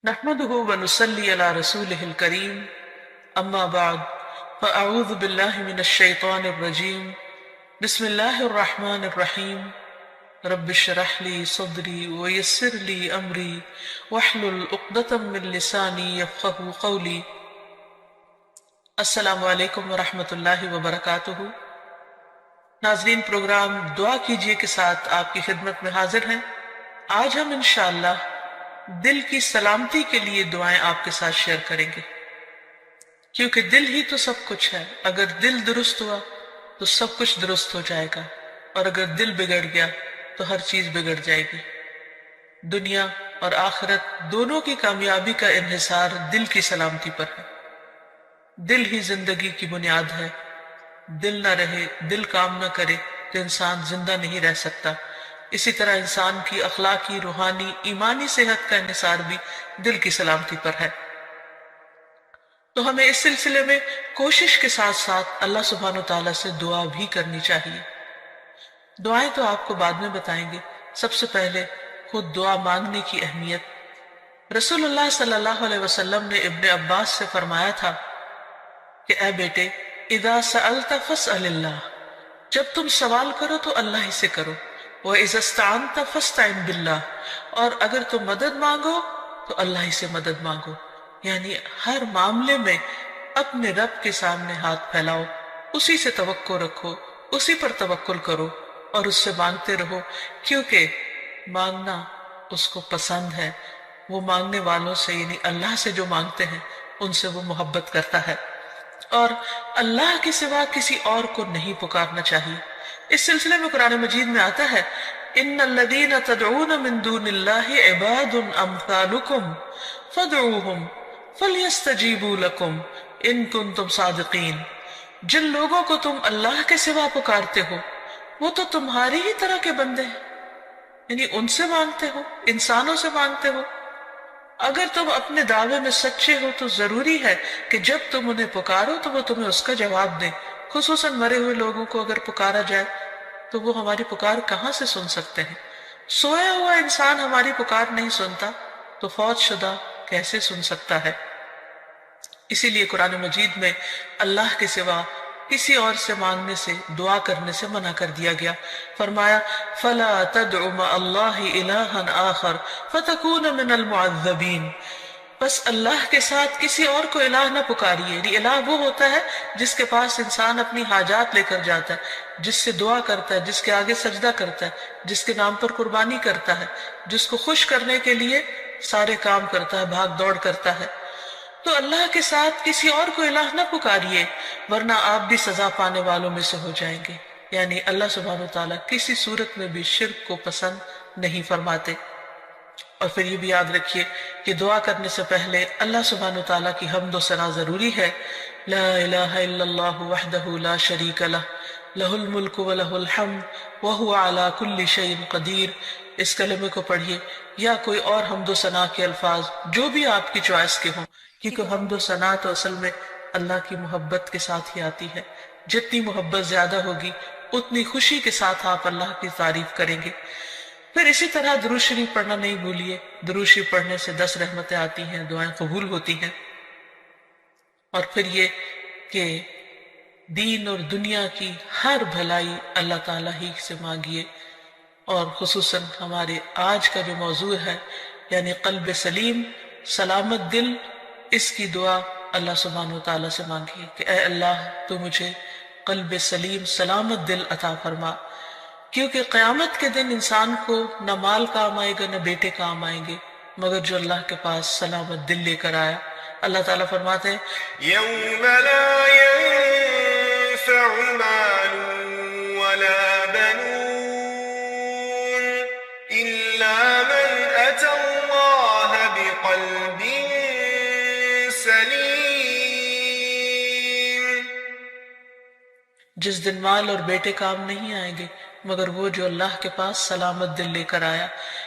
نحمده ونصلي على رسوله الكريم أما بعد فأعوذ بالله من الشيطان الرجيم بسم الله الرحمن الرحيم رب اشرح لي صدري ويسر لي أمري واحلل عقدة من لساني يفقهوا قولي. السلام علیکم ورحمۃ اللہ وبرکاتہ. ناظرین، پروگرام دعا کیجئے کے ساتھ آپ کی خدمت میں حاضر ہیں. آج ہم انشاءاللہ دل کی سلامتی کے لیے دعائیں آپ کے ساتھ شیئر کریں گے، کیونکہ دل ہی تو سب کچھ ہے. اگر دل درست ہوا تو سب کچھ درست ہو جائے گا، اور اگر دل بگڑ گیا تو ہر چیز بگڑ جائے گی. دنیا اور آخرت دونوں کی کامیابی کا انحصار دل کی سلامتی پر ہے. دل ہی زندگی کی بنیاد ہے. دل نہ رہے، دل کام نہ کرے تو انسان زندہ نہیں رہ سکتا. اسی طرح انسان کی اخلاقی، روحانی، ایمانی صحت کا انحصار بھی دل کی سلامتی پر ہے. تو ہمیں اس سلسلے میں کوشش کے ساتھ ساتھ اللہ سبحانہ وتعالیٰ سے دعا بھی کرنی چاہیے. دعائیں تو آپ کو بعد میں بتائیں گے. سب سے پہلے خود دعا مانگنے کی اہمیت. رسول اللہ صلی اللہ علیہ وسلم نے ابن عباس سے فرمایا تھا کہ اے بیٹے، اذا سألت فاسأل اللہ، جب تم سوال کرو تو اللہ ہی سے کرو. وَإِذَا اسْتَعَنْتَ فَاسْتَعِنْ بِاللَّهِ، اور اگر تم مدد مانگو تو اللہ ہی سے مدد مانگو. یعنی ہر معاملے میں اپنے رب کے سامنے ہاتھ پھیلاؤ، اسی سے توقع رکھو، اسی پر توکل کرو اور اس سے مانگتے رہو، کیونکہ مانگنا اس کو پسند ہے. وہ مانگنے والوں سے، یعنی اللہ سے جو مانگتے ہیں ان سے وہ محبت کرتا ہے، اور اللہ کے سوا کسی اور کو نہیں پکارنا چاہیے. اس سلسلے میں قرآن مجید میں آتا ہے ان الذین تدعون من دون اللہ عباد امثالکم فادعوہم فلیستجیبوا لکم ان کنتم صادقین. جن لوگوں کو تم اللہ کے سوا پکارتے ہو وہ تو تمہاری ہی طرح کے بندے ہیں، یعنی ان سے مانگتے ہو، انسانوں سے مانگتے ہو. اگر تم اپنے دعوے میں سچے ہو تو ضروری ہے کہ جب تم انہیں پکارو تو وہ تمہیں اس کا جواب دیں. خصوصاً مرے ہوئے لوگوں کو اگر پکارا جائے تو وہ ہماری پکار کہاں سے سن سکتے ہیں؟ سویا ہوا انسان ہماری پکار نہیں سنتا تو فوت شدہ کیسے سن سکتا ہے؟ اسی لیے قرآن مجید میں اللہ کے سوا کسی اور سے مانگنے سے، دعا کرنے سے منع کر دیا گیا. فرمایا فَلَا تَدْعُ مَعَ اللَّهِ إِلَٰهًا آخَرَ فَتَكُونَ مِنَ الْمُعَذَّبِينَ. بس اللہ کے ساتھ کسی اور کو الہ نہ پکاریے. یعنی الہ وہ ہوتا ہے جس کے پاس انسان اپنی حاجات لے کر جاتا ہے، جس سے دعا کرتا ہے، جس کے آگے سجدہ کرتا ہے، جس کے نام پر قربانی کرتا ہے، جس کو خوش کرنے کے لیے سارے کام کرتا ہے، بھاگ دوڑ کرتا ہے. تو اللہ کے ساتھ کسی اور کو الہ نہ پکاریے، ورنہ آپ بھی سزا پانے والوں میں سے ہو جائیں گے. یعنی اللہ سبحانہ وتعالیٰ کسی صورت میں بھی شرک کو پسند نہیں فرماتے. اور پھر یہ بھی یاد رکھیے کہ دعا کرنے سے پہلے اللہ سبحانہ وتعالیٰ کی حمد و ثنا ضروری ہے. لا الہ الا اللہ وحدہ لا شریک لہ لہ الملک ولہ الحمد وہو علی کل شیء قدیر. اس کلمے کو پڑھیے یا کوئی اور حمد و ثنا کے الفاظ جو بھی آپ کی چوائس کے ہوں، کیونکہ حمد و ثنا تو اصل میں اللہ کی محبت کے ساتھ ہی آتی ہے. جتنی محبت زیادہ ہوگی اتنی خوشی کے ساتھ آپ اللہ کی تعریف کریں گے. پھر اسی طرح درود شریف پڑھنا نہیں بھولیے. درود شریف پڑھنے سے 10 رحمتیں آتی ہیں، دعائیں قبول ہوتی ہیں. اور پھر یہ کہ دین اور دنیا کی ہر بھلائی اللہ تعالیٰ ہی سے مانگیے. اور خصوصاً ہمارے آج کا جو موضوع ہے یعنی قلب سلیم، سلامت دل، اس کی دعا اللہ سبحانہ وتعالیٰ سے مانگیے کہ اے اللہ تو مجھے قلب سلیم، سلامت دل عطا فرما. کیونکہ قیامت کے دن انسان کو نہ مال کام آئے گا نہ بیٹے کام آئیں گے مگر جو اللہ کے پاس سلامت دل لے کر آیا. اللہ تعالیٰ فرماتے ہیں يوم لا ينفع مال ولا بنون إلا من أتى الله بقلب سليم. جس دن مال اور بیٹے کام نہیں آئیں گے مگر وہ جو اللہ کے پاس سلامت دل لے کر آیا.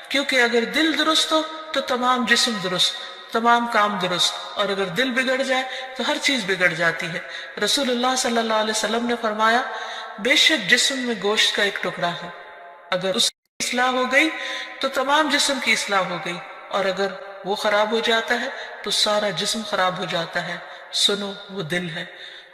کیونکہ اگر دل درست ہو تو تمام جسم درست، تمام کام درست، اور اگر دل بگڑ جائے تو ہر چیز بگڑ جاتی ہے. رسول اللہ صلی اللہ علیہ وسلم نے فرمایا بے شک جسم میں گوشت کا ایک ٹکڑا ہے، اگر اس کی اصلاح ہو گئی تو تمام جسم کی اصلاح ہو گئی، اور اگر وہ خراب ہو جاتا ہے تو سارا جسم خراب ہو جاتا ہے. سنو وہ دل ہے.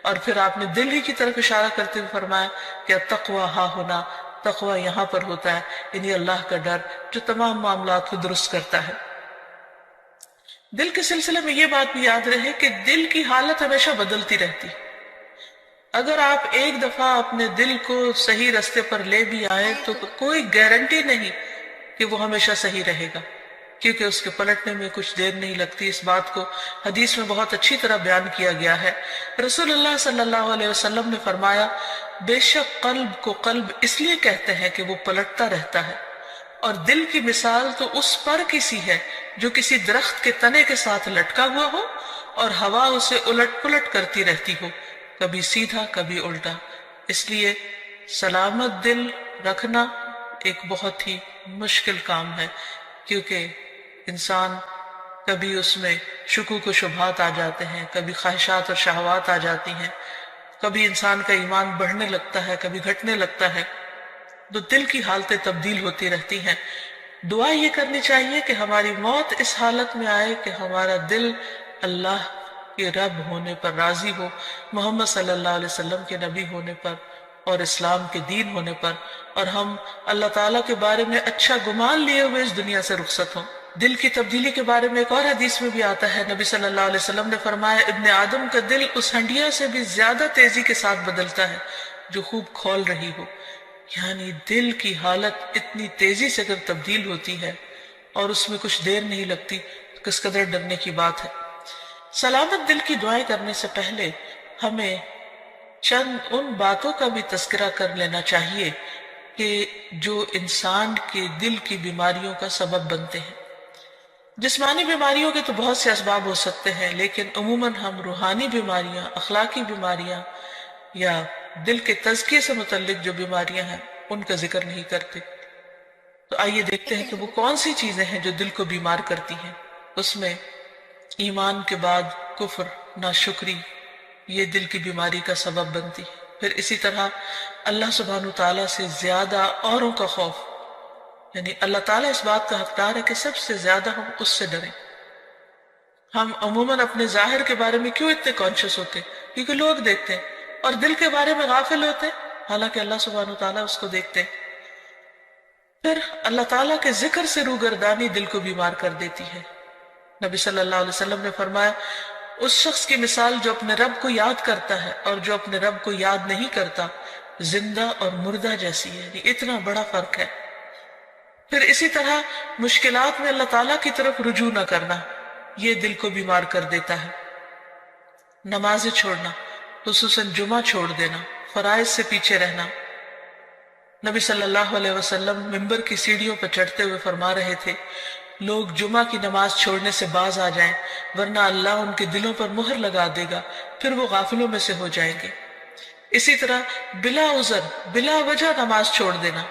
اور پھر آپ نے دل ہی کی طرف اشارہ کرتے ہوئے فرمایا کہ التقوی ہا ہونا، تقوی یہاں پر ہوتا ہے، یعنی اللہ کا ڈر جو تمام معاملات کو درست کرتا ہے. دل کے سلسلے میں یہ بات بھی یاد رہے کہ دل کی حالت ہمیشہ بدلتی رہتی. اگر آپ ایک دفعہ اپنے دل کو صحیح رستے پر لے بھی آئے تو کوئی گارنٹی نہیں کہ وہ ہمیشہ صحیح رہے گا، کیونکہ اس کے پلٹنے میں کچھ دیر نہیں لگتی. اس بات کو حدیث میں بہت اچھی طرح بیان کیا گیا ہے. رسول اللہ صلی اللہ علیہ وسلم نے فرمایا بے شک قلب کو قلب اس لیے کہتے ہیں کہ وہ پلٹتا رہتا ہے، اور دل کی مثال تو اس پر کسی ہے جو کسی درخت کے تنے کے ساتھ لٹکا ہوا ہو اور ہوا اسے الٹ پلٹ کرتی رہتی ہو، کبھی سیدھا کبھی الٹا. اس لیے سلامت دل رکھنا ایک بہت ہی مشکل کام ہے، کیونکہ انسان کبھی اس میں شکوک و شبہات آ جاتے ہیں، کبھی خواہشات اور شہوات آ جاتی ہیں، کبھی انسان کا ایمان بڑھنے لگتا ہے، کبھی گھٹنے لگتا ہے. تو دل کی حالتیں تبدیل ہوتی رہتی ہیں. دعا یہ کرنی چاہیے کہ ہماری موت اس حالت میں آئے کہ ہمارا دل اللہ کے رب ہونے پر راضی ہو، محمد صلی اللہ علیہ وسلم کے نبی ہونے پر اور اسلام کے دین ہونے پر، اور ہم اللہ تعالیٰ کے بارے میں اچھا گمان لیے ہوئے اس دنیا سے رخصت ہوں. دل کی تبدیلی کے بارے میں ایک اور حدیث میں بھی آتا ہے، نبی صلی اللہ علیہ وسلم نے فرمایا ابن آدم کا دل اس ہنڈیا سے بھی زیادہ تیزی کے ساتھ بدلتا ہے جو خوب کھول رہی ہو. یعنی دل کی حالت اتنی تیزی سے اگر تبدیل ہوتی ہے اور اس میں کچھ دیر نہیں لگتی تو کس قدر ڈرنے کی بات ہے. سلامت دل کی دعائیں کرنے سے پہلے ہمیں چند ان باتوں کا بھی تذکرہ کر لینا چاہیے کہ جو انسان کے دل کی بیماریوں کا سبب بنتے ہیں. جسمانی بیماریوں کے تو بہت سے اسباب ہو سکتے ہیں، لیکن عموماً ہم روحانی بیماریاں، اخلاقی بیماریاں یا دل کے تزکیے سے متعلق جو بیماریاں ہیں ان کا ذکر نہیں کرتے. تو آئیے دیکھتے ہیں کہ وہ کون سی چیزیں ہیں جو دل کو بیمار کرتی ہیں. اس میں ایمان کے بعد کفر، ناشکری، یہ دل کی بیماری کا سبب بنتی ہے. پھر اسی طرح اللہ سبحانہ تعالیٰ سے زیادہ اوروں کا خوف، یعنی اللہ تعالیٰ اس بات کا حقدار ہے کہ سب سے زیادہ ہم اس سے ڈریں. ہم عموماً اپنے ظاہر کے بارے میں کیوں اتنے کانشیس ہوتے ہیں؟ کیونکہ لوگ دیکھتے ہیں، اور دل کے بارے میں غافل ہوتے ہیں حالانکہ اللہ سبحانہ تعالیٰ اس کو دیکھتے ہیں. پھر اللہ تعالیٰ کے ذکر سے روگردانی دل کو بیمار کر دیتی ہے. نبی صلی اللہ علیہ وسلم نے فرمایا اس شخص کی مثال جو اپنے رب کو یاد کرتا ہے اور جو اپنے رب کو یاد نہیں کرتا زندہ اور مردہ جیسی ہے. یعنی اتنا بڑا فرق ہے. پھر اسی طرح مشکلات میں اللہ تعالیٰ کی طرف رجوع نہ کرنا، یہ دل کو بیمار کر دیتا ہے. نمازیں چھوڑنا، خصوصاً جمعہ چھوڑ دینا، فرائض سے پیچھے رہنا. نبی صلی اللہ علیہ وسلم منبر کی سیڑھیوں پر چڑھتے ہوئے فرما رہے تھے لوگ جمعہ کی نماز چھوڑنے سے باز آ جائیں ورنہ اللہ ان کے دلوں پر مہر لگا دے گا، پھر وہ غافلوں میں سے ہو جائیں گے. اسی طرح بلا عذر، بلا وجہ نماز چھوڑ دینا.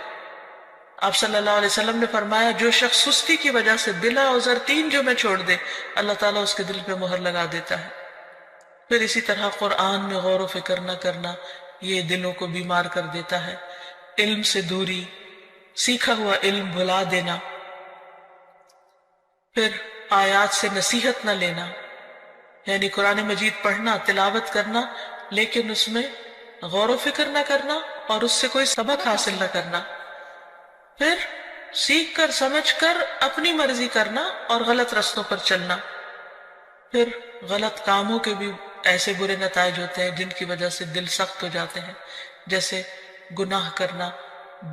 آپ صلی اللہ علیہ وسلم نے فرمایا جو شخص سستی کی وجہ سے بلا عذر 3 جمعے چھوڑ دے اللہ تعالیٰ اس کے دل پہ مہر لگا دیتا ہے. پھر اسی طرح قرآن میں غور و فکر نہ کرنا، یہ دلوں کو بیمار کر دیتا ہے. علم سے دوری، سیکھا ہوا علم بھلا دینا. پھر آیات سے نصیحت نہ لینا، یعنی قرآن مجید پڑھنا، تلاوت کرنا، لیکن اس میں غور و فکر نہ کرنا اور اس سے کوئی سبق حاصل نہ کرنا. پھر سیکھ کر سمجھ کر اپنی مرضی کرنا اور غلط رستوں پر چلنا. پھر غلط کاموں کے بھی ایسے برے نتائج ہوتے ہیں جن کی وجہ سے دل سخت ہو جاتے ہیں، جیسے گناہ کرنا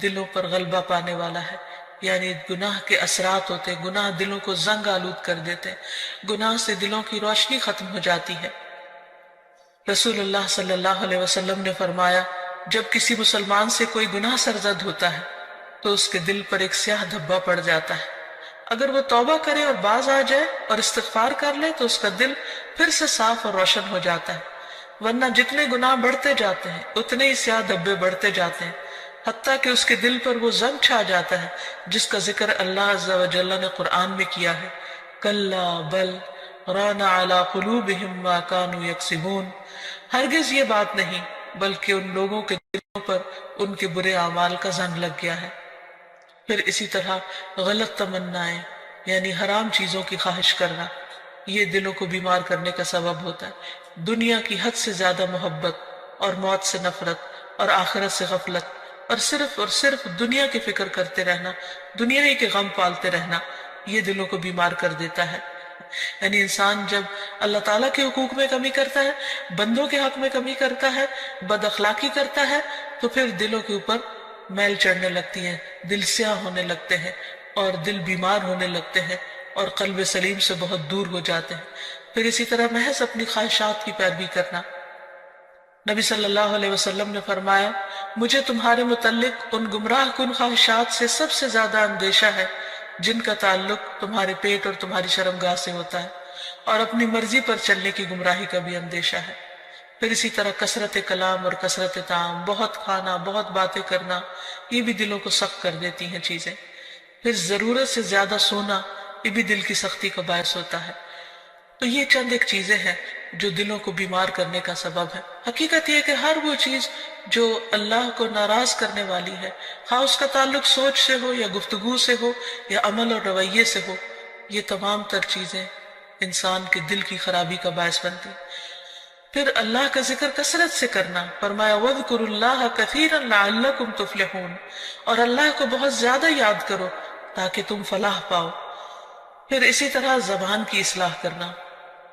دلوں پر غلبہ پانے والا ہے. یعنی گناہ کے اثرات ہوتے ہیں، گناہ دلوں کو زنگ آلود کر دیتے ہیں، گناہ سے دلوں کی روشنی ختم ہو جاتی ہے. رسول اللہ صلی اللہ علیہ وسلم نے فرمایا جب کسی مسلمان سے کوئی گناہ سرزد ہوتا ہے تو اس کے دل پر ایک سیاہ دھبا پڑ جاتا ہے. اگر وہ توبہ کرے اور باز آ جائے اور استغفار کر لے تو اس کا دل پھر سے صاف اور روشن ہو جاتا ہے. ورنہ جتنے گناہ بڑھتے جاتے ہیں اتنے ہی سیاہ دھبے بڑھتے جاتے ہیں، حتیٰ کہ اس کے دل پر وہ زنگ چھا جاتا ہے جس کا ذکر اللہ عز و جل نے قرآن میں کیا ہے. کلا بل ران علی قلوبہم ما کانوا یکسبون. ہرگز یہ بات نہیں بلکہ ان لوگوں کے دلوں پر ان کے برے اعمال کا زنگ لگ گیا ہے. پھر اسی طرح غلط تمنائیں، یعنی حرام چیزوں کی خواہش کرنا، یہ دلوں کو بیمار کرنے کا سبب ہوتا ہے۔ دنیا کی حد سے زیادہ محبت اور موت سے نفرت اور آخرت سے غفلت اور صرف دنیا کی فکر کرتے رہنا، دنیا ہی کے غم پالتے رہنا، یہ دلوں کو بیمار کر دیتا ہے۔ یعنی انسان جب اللہ تعالیٰ کے حقوق میں کمی کرتا ہے، بندوں کے حق میں کمی کرتا ہے، بد اخلاقی کرتا ہے، تو پھر دلوں کے اوپر میل چڑھنے لگتی ہے، دل سیاہ ہونے لگتے ہیں اور دل بیمار ہونے لگتے ہیں اور قلب سلیم سے بہت دور ہو جاتے ہیں۔ پھر اسی طرح محض اپنی خواہشات کی پیروی کرنا۔ نبی صلی اللہ علیہ وسلم نے فرمایا، مجھے تمہارے متعلق ان گمراہ کن خواہشات سے سب سے زیادہ اندیشہ ہے جن کا تعلق تمہارے پیٹ اور تمہاری شرمگاہ سے ہوتا ہے، اور اپنی مرضی پر چلنے کی گمراہی کا بھی اندیشہ ہے۔ پھر اسی طرح کثرت کلام اور کثرت طعام، بہت کھانا، بہت باتیں کرنا، یہ بھی دلوں کو سخت کر دیتی ہیں چیزیں۔ پھر ضرورت سے زیادہ سونا، یہ بھی دل کی سختی کا باعث ہوتا ہے۔ تو یہ چند ایک چیزیں ہیں جو دلوں کو بیمار کرنے کا سبب ہے۔ حقیقت یہ ہے کہ ہر وہ چیز جو اللہ کو ناراض کرنے والی ہے، خواہ اس کا تعلق سوچ سے ہو یا گفتگو سے ہو یا عمل اور رویے سے ہو، یہ تمام تر چیزیں انسان کے دل کی خرابی کا باعث بنتی ہیں۔ پھر اللہ کا ذکر کثرت سے کرنا، فرمایا وَاذْكُرُوا اللَّهَ كَثِيرًا لَعَلَّكُمْ تُفْلِحُونَ، اور اللہ کو بہت زیادہ یاد کرو تاکہ تم فلاح پاؤ۔ پھر اسی طرح زبان کی اصلاح کرنا۔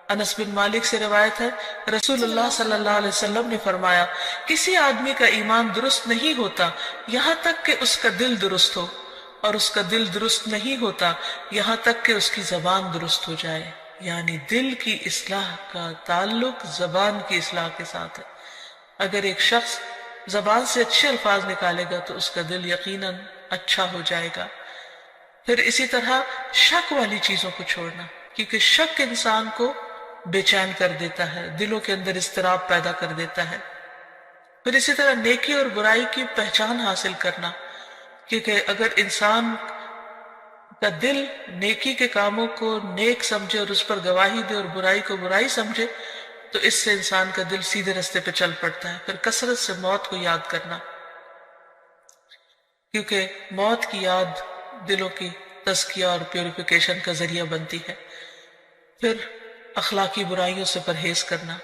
انس بن مالک سے روایت ہے، رسول اللہ صلی اللہ علیہ وسلم نے فرمایا، کسی آدمی کا ایمان درست نہیں ہوتا یہاں تک کہ اس کا دل درست ہو، اور اس کا دل درست نہیں ہوتا یہاں تک کہ اس کی زبان درست ہو جائے۔ یعنی دل کی اصلاح کا تعلق زبان کی اصلاح کے ساتھ ہے۔ اگر ایک شخص زبان سے اچھے الفاظ نکالے گا تو اس کا دل یقیناً اچھا ہو جائے گا۔ پھر اسی طرح شک والی چیزوں کو چھوڑنا، کیونکہ شک انسان کو بے چین کر دیتا ہے، دلوں کے اندر اضطراب پیدا کر دیتا ہے۔ پھر اسی طرح نیکی اور برائی کی پہچان حاصل کرنا، کیونکہ اگر انسان کا دل نیکی کے کاموں کو نیک سمجھے اور اس پر گواہی دے اور برائی کو برائی سمجھے تو اس سے انسان کا دل سیدھے رستے پہ چل پڑتا ہے۔ پھر کثرت سے موت کو یاد کرنا، کیونکہ موت کی یاد دلوں کی تزکیہ اور پیوریفیکیشن کا ذریعہ بنتی ہے۔ پھر اخلاقی برائیوں سے پرہیز کرنا،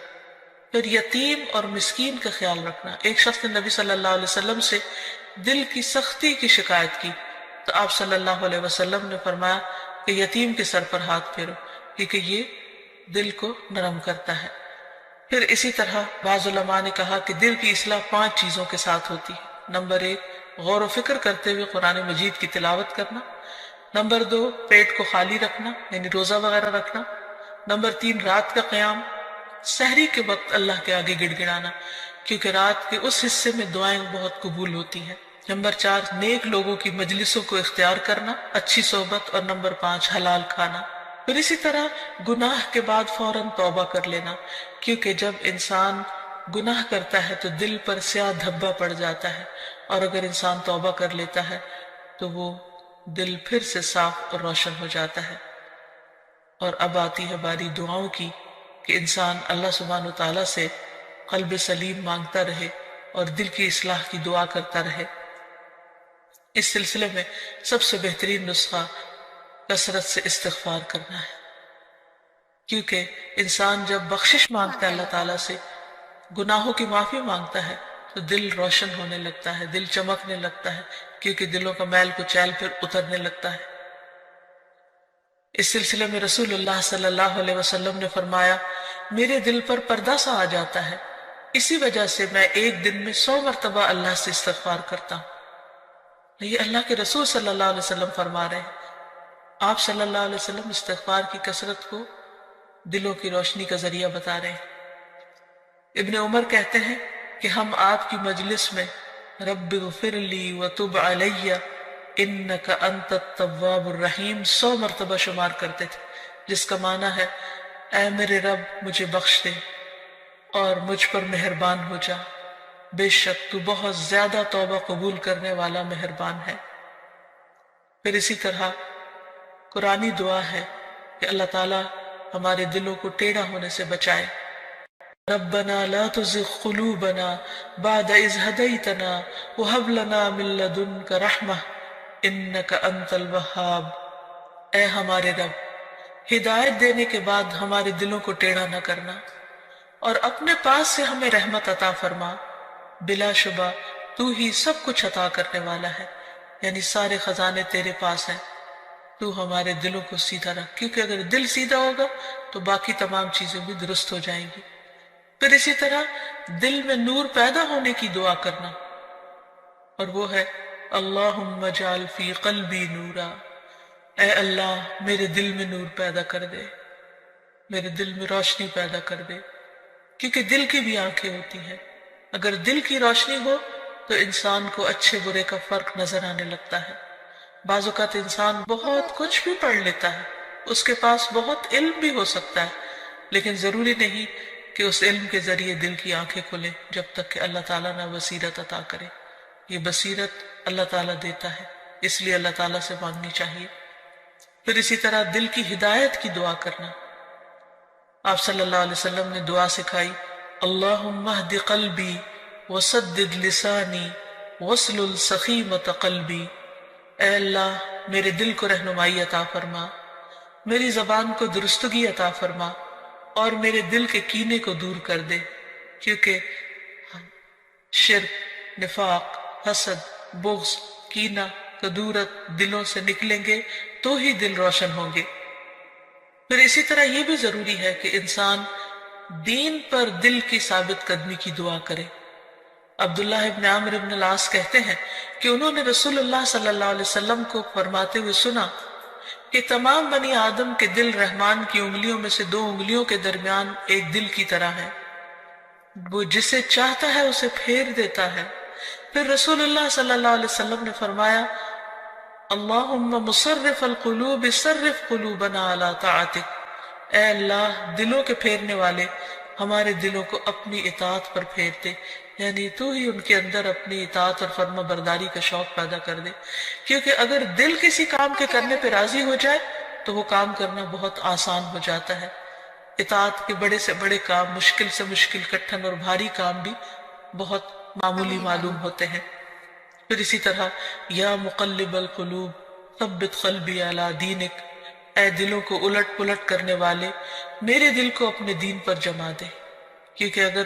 پھر یتیم اور مسکین کا خیال رکھنا۔ ایک شخص نے نبی صلی اللہ علیہ وسلم سے دل کی سختی کی شکایت کی تو آپ صلی اللہ علیہ وسلم نے فرمایا کہ یتیم کے سر پر ہاتھ پھیرو، کیونکہ یہ دل کو نرم کرتا ہے۔ پھر اسی طرح بعض علماء نے کہا کہ دل کی اصلاح 5 چیزوں کے ساتھ ہوتی ہے۔ نمبر 1، غور و فکر کرتے ہوئے قرآن مجید کی تلاوت کرنا۔ نمبر 2، پیٹ کو خالی رکھنا، یعنی روزہ وغیرہ رکھنا۔ نمبر 3، رات کا قیام، سحری کے وقت اللہ کے آگے گڑ گڑانا، کیونکہ رات کے اس حصے میں دعائیں بہت قبول ہوتی ہیں۔ نمبر 4، نیک لوگوں کی مجلسوں کو اختیار کرنا، اچھی صحبت۔ اور نمبر 5، حلال کھانا۔ پھر اسی طرح گناہ کے بعد فوراً توبہ کر لینا، کیونکہ جب انسان گناہ کرتا ہے تو دل پر سیاہ دھبا پڑ جاتا ہے، اور اگر انسان توبہ کر لیتا ہے تو وہ دل پھر سے صاف اور روشن ہو جاتا ہے۔ اور اب آتی ہے باری دعاؤں کی کہ انسان اللہ سبحانہ وتعالیٰ سے قلب سلیم مانگتا رہے اور دل کی اصلاح کی دعا کرتا رہے۔ اس سلسلے میں سب سے بہترین نسخہ کثرت سے استغفار کرنا ہے، کیونکہ انسان جب بخشش مانگتا ہے اللہ تعالیٰ سے، گناہوں کی معافی مانگتا ہے تو دل روشن ہونے لگتا ہے، دل چمکنے لگتا ہے، کیونکہ دلوں کا میل کچیل پھر اترنے لگتا ہے۔ اس سلسلے میں رسول اللہ صلی اللہ علیہ وسلم نے فرمایا، میرے دل پر پردہ سا آ جاتا ہے، اسی وجہ سے میں ایک دن میں 100 مرتبہ اللہ سے استغفار کرتا ہوں۔ یہ اللہ کے رسول صلی اللہ علیہ وسلم فرما رہے ہیں۔ آپ صلی اللہ علیہ وسلم استغفار کی کثرت کو دلوں کی روشنی کا ذریعہ بتا رہے ہیں۔ ابن عمر کہتے ہیں کہ ہم آپ کی مجلس میں رب اغفر لی وتب علی انک انت التواب الرحیم 100 مرتبہ شمار کرتے تھے، جس کا معنی ہے اے میرے رب مجھے بخش دے اور مجھ پر مہربان ہو جا، بے شک تو بہت زیادہ توبہ قبول کرنے والا مہربان ہے۔ پھر اسی طرح قرآنی دعا ہے کہ اللہ تعالیٰ ہمارے دلوں کو ٹیڑھا ہونے سے بچائے۔ ربنا لا تزغ قلوبنا بعد اذ ہدیتنا وہب لنا من لدنک رحمہ انک انت الوہاب۔ اے ہمارے رب، ہدایت دینے کے بعد ہمارے دلوں کو ٹیڑھا نہ کرنا، اور اپنے پاس سے ہمیں رحمت عطا فرما۔ بلا شبہ تو ہی سب کچھ عطا کرنے والا ہے، یعنی سارے خزانے تیرے پاس ہیں۔ تو ہمارے دلوں کو سیدھا رکھ، کیونکہ اگر دل سیدھا ہوگا تو باقی تمام چیزیں بھی درست ہو جائیں گی۔ پھر اسی طرح دل میں نور پیدا ہونے کی دعا کرنا، اور وہ ہے اللہم اجعل فی قلبی نورا، اے اللہ میرے دل میں نور پیدا کر دے، میرے دل میں روشنی پیدا کر دے، کیونکہ دل کی بھی آنکھیں ہوتی ہیں۔ اگر دل کی روشنی ہو تو انسان کو اچھے برے کا فرق نظر آنے لگتا ہے۔ بعض اوقات انسان بہت کچھ بھی پڑھ لیتا ہے، اس کے پاس بہت علم بھی ہو سکتا ہے، لیکن ضروری نہیں کہ اس علم کے ذریعے دل کی آنکھیں کھلیں جب تک کہ اللہ تعالیٰ نہ بصیرت عطا کرے۔ یہ بصیرت اللہ تعالیٰ دیتا ہے، اس لیے اللہ تعالیٰ سے مانگنی چاہیے۔ پھر اسی طرح دل کی ہدایت کی دعا کرنا۔ آپ صلی اللہ علیہ وسلم نے دعا سکھائی، اللہم اہد قلبی وسدد لسانی واسلل سخیمۃ قلبی، اے اللہ میرے دل کو رہنمائی عطا فرما، میری زبان کو درستگی عطا فرما، اور میرے دل کے کینے کو دور کر دے، کیونکہ شرک، نفاق، حسد، بغض، کینہ، کدورت دلوں سے نکلیں گے تو ہی دل روشن ہوں گے۔ پھر اسی طرح یہ بھی ضروری ہے کہ انسان دین پر دل کی ثابت قدمی کی دعا کرے۔ عبداللہ ابن عمرو ابن العاص کہتے ہیں کہ انہوں نے رسول اللہ صلی اللہ علیہ وسلم کو فرماتے ہوئے سنا کہ تمام بنی آدم کے دل رحمان کی انگلیوں میں سے 2 انگلیوں کے درمیان ایک دل کی طرح ہے، وہ جسے چاہتا ہے اسے پھیر دیتا ہے۔ پھر رسول اللہ صلی اللہ علیہ وسلم نے فرمایا، اللہم مصرف القلوب صرف قلوبنا علی طاعتک، اے اللہ دلوں کے پھیرنے والے ہمارے دلوں کو اپنی اطاعت پر پھیر دے، یعنی تو ہی ان کے اندر اپنی اطاعت اور فرما برداری کا شوق پیدا کر دے، کیونکہ اگر دل کسی کام کے کرنے پہ راضی ہو جائے تو وہ کام کرنا بہت آسان ہو جاتا ہے۔ اطاعت کے بڑے سے بڑے کام، مشکل سے مشکل کٹھن اور بھاری کام بھی بہت معمولی معلوم ہوتے ہیں۔ پھر اسی طرح یا مقلب القلوب ثبت قلبی علی دینک، اے دلوں کو الٹ پلٹ کرنے والے میرے دل کو اپنے دین پر جما دے، کیونکہ اگر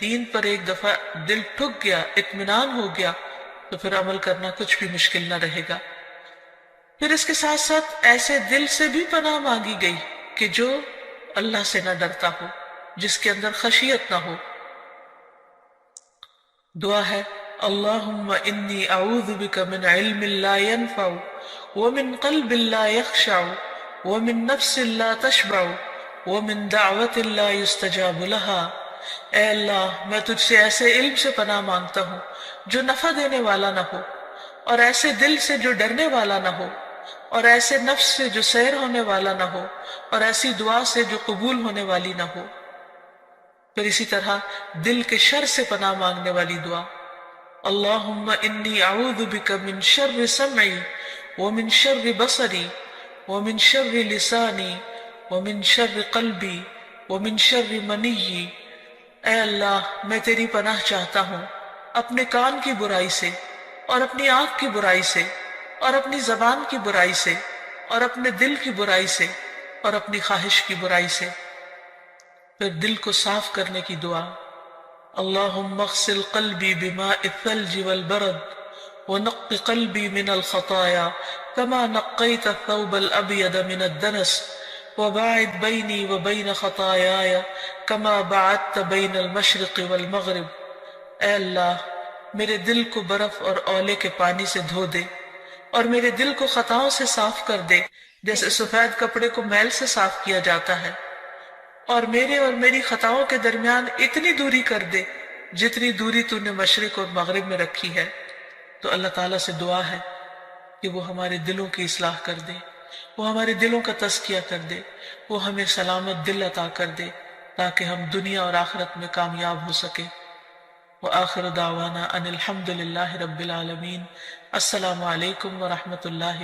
دین پر ایک دفعہ دل ٹھک گیا، اطمینان ہو گیا، تو پھر عمل کرنا کچھ بھی مشکل نہ رہے گا۔ پھر اس کے ساتھ ساتھ ایسے دل سے بھی پناہ مانگی گئی کہ جو اللہ سے نہ ڈرتا ہو، جس کے اندر خشیت نہ ہو۔ دعا ہے اللہم انی اعوذ بک من علم لا ينفع ومن قلب لا يخشع ومن نفس لا تشبع ومن دعوت لا يستجاب لها، اے اللہ میں تجھ سے ایسے علم سے پناہ مانگتا ہوں جو نفع دینے والا نہ ہو، اور ایسے دل سے جو ڈرنے والا نہ ہو، اور ایسے نفس سے جو سیر ہونے والا نہ ہو، اور ایسی دعا سے جو قبول ہونے والی نہ ہو۔ پھر اسی طرح دل کے شر سے پناہ مانگنے والی دعا، اللہم انی اعوذ بک من شر سمعی ومن شر بصری ومن شر لسانی ومن شر قلبی ومن شر منی، اے اللہ میں تیری پناہ چاہتا ہوں اپنے کان کی برائی سے، اور اپنی آنکھ کی برائی سے، اور اپنی زبان کی برائی سے، اور اپنے دل کی برائی سے، اور اپنی خواہش کی برائی سے۔ پھر دل کو صاف کرنے کی دعا، اللہم اغسل قلبی بماء الثلج والبرد ونق قلبی من الخطایا كما نقیت الثوب الابید من الدنس وباعد بینی وبین خطایایا كما بعدت بین المشرق والمغرب، اے اللہ میرے دل کو برف اور اولے کے پانی سے دھو دے، اور میرے دل کو خطاؤں سے صاف کر دے جیسے سفید کپڑے کو میل سے صاف کیا جاتا ہے، اور میرے اور میری خطاؤں کے درمیان اتنی دوری کر دے جتنی دوری تو نے مشرق اور مغرب میں رکھی ہے۔ تو اللہ تعالیٰ سے دعا ہے کہ وہ ہمارے دلوں کی اصلاح کر دے، وہ ہمارے دلوں کا تزکیہ کر دے، وہ ہمیں سلامت دل عطا کر دے تاکہ ہم دنیا اور آخرت میں کامیاب ہو سکیں۔ وآخر دعوانا ان الحمد للہ رب العالمین۔ السلام علیکم ورحمۃ اللہ